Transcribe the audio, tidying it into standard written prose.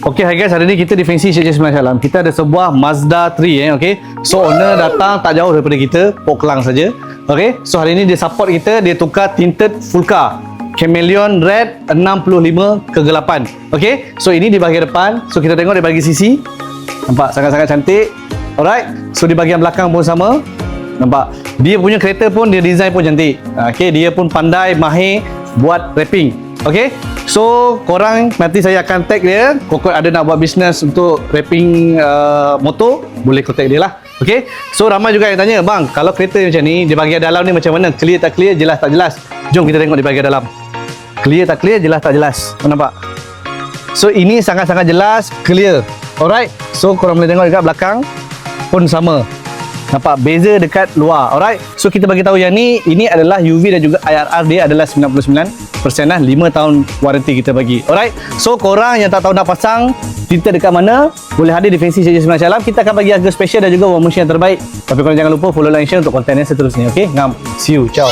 Okay, hi guys, hari ni kita di Fancy Syed Jasmine Alam. Kita ada sebuah Mazda 3 okay. So owner datang tak jauh daripada kita, Port Klang saja. Okay, so hari ni dia support kita, dia tukar tinted full car Chameleon Red 65 kegelapan. Okay, so ini di bahagian depan. So kita tengok di bahagian sisi. Nampak sangat-sangat cantik. Alright, so di bahagian belakang pun sama. Nampak, dia punya kereta pun, dia design pun cantik. Okay, dia pun pandai, mahir buat wrapping. Okay, so korang nanti saya akan tag dia. Kau ada nak buat bisnes untuk wrapping motor, boleh contact dia lah. Okay, so ramai juga yang tanya, bang, kalau kereta macam ni, di bahagian dalam ni macam mana? Clear tak clear, jelas tak jelas? Jom kita tengok di bahagian dalam. Clear tak clear, jelas tak jelas? Kau nampak? So ini sangat-sangat jelas, clear. Alright, so korang boleh tengok dekat belakang pun sama. Nampak beza dekat luar. Alright, so kita bagi tahu yang ni, ini adalah UV dan juga IRR dia adalah 99% lah. 5 tahun waranti kita bagi. Alright, so korang yang tak tahu nak pasang tinted dekat mana, boleh hadir di Fancy Syed Jasmine Alam. Kita akan bagi harga special dan juga promotion yang terbaik. Tapi korang jangan lupa follow, like, share untuk konten yang seterusnya. Okay, ngam, see you, ciao.